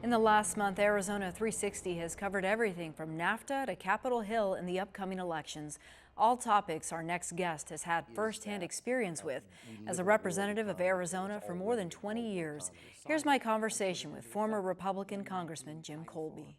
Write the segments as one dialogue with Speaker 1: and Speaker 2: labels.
Speaker 1: In the last month, Arizona 360 has covered everything from NAFTA to Capitol Hill in the upcoming elections. All topics our next guest has had firsthand experience with as a representative of Arizona for more than 20 years. Here's my conversation with former Republican Congressman Jim Kolbe.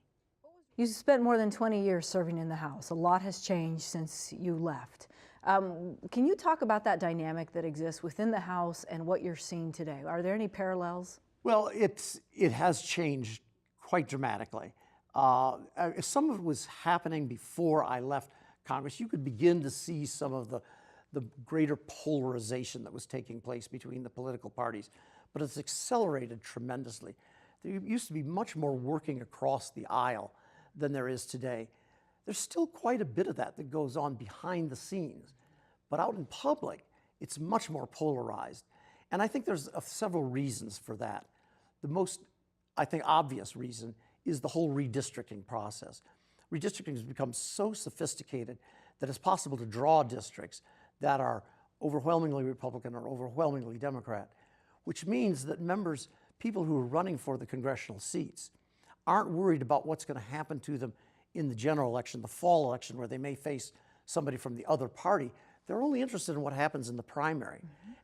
Speaker 1: You spent more than 20 years serving in the House. A lot has changed since you left. Can you talk about that dynamic that exists within the House and what you're seeing today? Are there any parallels?
Speaker 2: Well, it has changed quite dramatically. Some of it was happening before I left Congress. You could begin to see some of the greater polarization that was taking place between the political parties, but it's accelerated tremendously. There used to be much more working across the aisle than there is today. There's still quite a bit of that goes on behind the scenes, but out in public, it's much more polarized. And I think there's several reasons for that. The most, I think, obvious reason is the whole redistricting process. Redistricting has become so sophisticated that it's possible to draw districts that are overwhelmingly Republican or overwhelmingly Democrat, which means that members, people who are running for the congressional seats, aren't worried about what's going to happen to them in the general election, the fall election, where they may face somebody from the other party. They're only interested in what happens in the primary,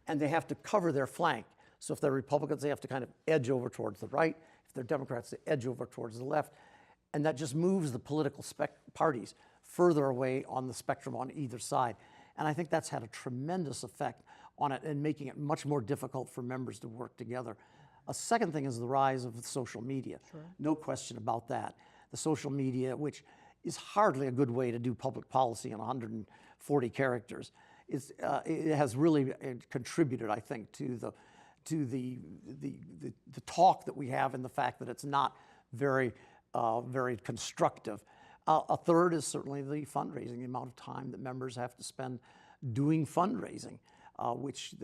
Speaker 2: and they have to cover their flank. So if they're Republicans, they have to kind of edge over towards the right. If they're Democrats, they edge over towards the left. And that just moves the political parties further away on the spectrum on either side. And I think that's had a tremendous effect on it and making it much more difficult for members to work together. A second thing is the rise of social media. Sure. No question about that. The social media, which is hardly a good way to do public policy in 140 characters. It has really contributed, I think, to the talk that we have and the fact that it's not very constructive. A third is certainly the fundraising, the amount of time that members have to spend doing fundraising, which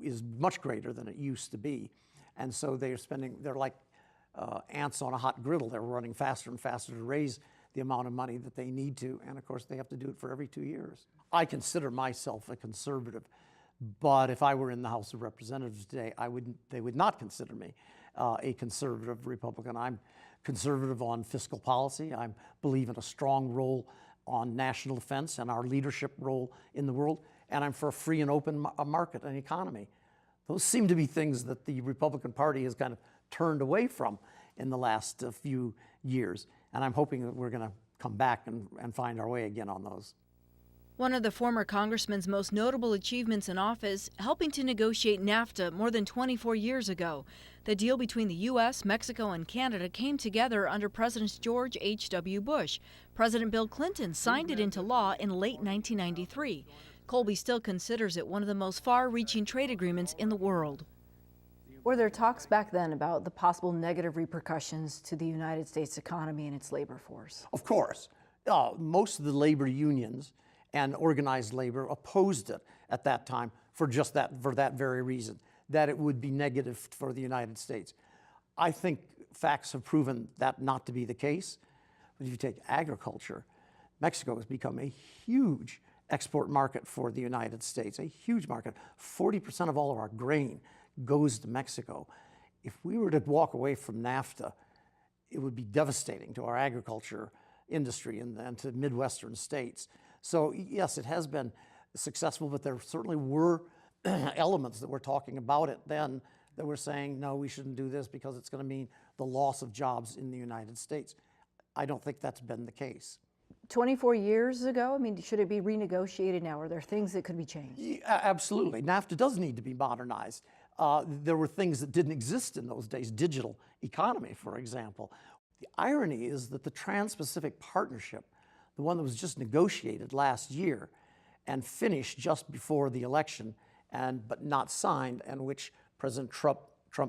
Speaker 2: is much greater than it used to be. And so they're like ants on a hot griddle. They're running faster and faster to raise the amount of money that they need to. And of course, they have to do it for every 2 years. I consider myself a conservative, but if I were in the House of Representatives today, they would not consider me a conservative Republican. I'm conservative on fiscal policy. I believe in a strong role on national defense and our leadership role in the world. And I'm for a free and open market and economy. Those seem to be things that the Republican Party has kind of turned away from in the last few years. And I'm hoping that we're going to come back and find our way again on those.
Speaker 1: One of the former congressman's most notable achievements in office, helping to negotiate NAFTA more than 24 years ago. The deal between the U.S., Mexico, and Canada came together under Presidents George H.W. Bush. President Bill Clinton signed it into law in late 1993. Kolbe still considers it one of the most far-reaching trade agreements in the world. Were there talks back then about the possible negative repercussions to the United States economy and its labor force?
Speaker 2: Of course. Most of the labor unions and organized labor opposed it at that time for that very reason, that it would be negative for the United States. I think facts have proven that not to be the case. But if you take agriculture, Mexico has become a huge export market for the United States, a huge market. 40% of all of our grain goes to Mexico. If we were to walk away from NAFTA, it would be devastating to our agriculture industry and to Midwestern states. So yes, it has been successful, but there certainly were elements that were talking about it then that were saying, no, we shouldn't do this because it's going to mean the loss of jobs in the United States. I don't think that's been the case.
Speaker 1: 24 years ago, I mean, should it be renegotiated now? Are there things that could be changed?
Speaker 2: Yeah, absolutely. NAFTA does need to be modernized. There were things that didn't exist in those days, digital economy, for example. The irony is that the Trans-Pacific Partnership, the one that was just negotiated last year and finished just before the election, but not signed, and which President Trump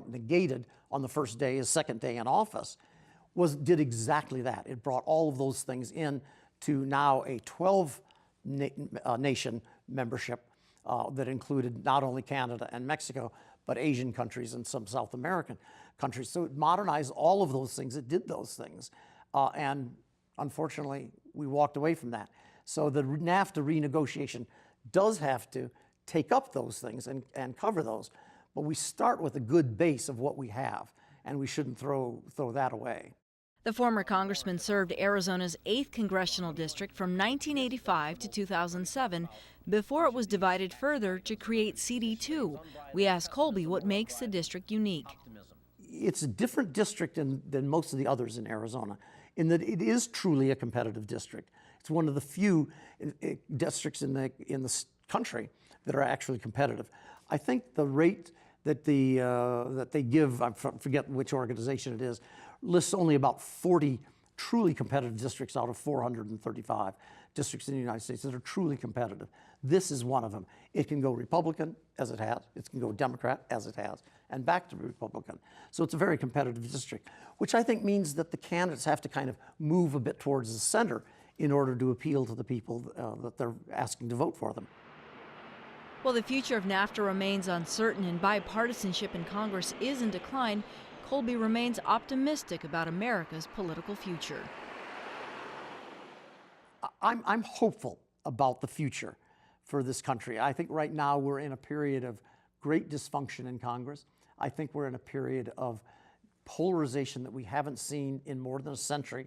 Speaker 2: negated on the first day, his second day in office, did exactly that. It brought all of those things in to now a 12-nation membership that included not only Canada and Mexico, but Asian countries and some South American countries. So it modernized all of those things. It did those things. And unfortunately, we walked away from that. So the NAFTA renegotiation does have to take up those things and cover those. But we start with a good base of what we have. and we shouldn't throw that away.
Speaker 1: The former congressman served Arizona's 8th congressional district from 1985 to 2007 before it was divided further to create CD2. We asked Kolbe what makes the district unique.
Speaker 2: It's a different district than most of the others in Arizona, in that it is truly a competitive district. It's one of the few districts in the country that are actually competitive. I think the rate that they give, I forget which organization it is, lists only about 40 truly competitive districts out of 435 districts in the United States that are truly competitive. This is one of them. It can go Republican, as it has. It can go Democrat, as it has, and back to Republican. So it's a very competitive district, which I think means that the candidates have to kind of move a bit towards the center in order to appeal to the people that they're asking to vote for them.
Speaker 1: While the future of NAFTA remains uncertain and bipartisanship in Congress is in decline, Kolbe remains optimistic about America's political future.
Speaker 2: I'm hopeful about the future for this country. I think right now we're in a period of great dysfunction in Congress. I think we're in a period of polarization that we haven't seen in more than a century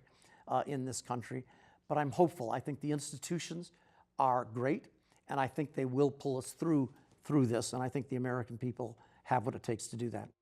Speaker 2: in this country. But I'm hopeful. I think the institutions are great, and I think they will pull us through this, and I think the American people have what it takes to do that.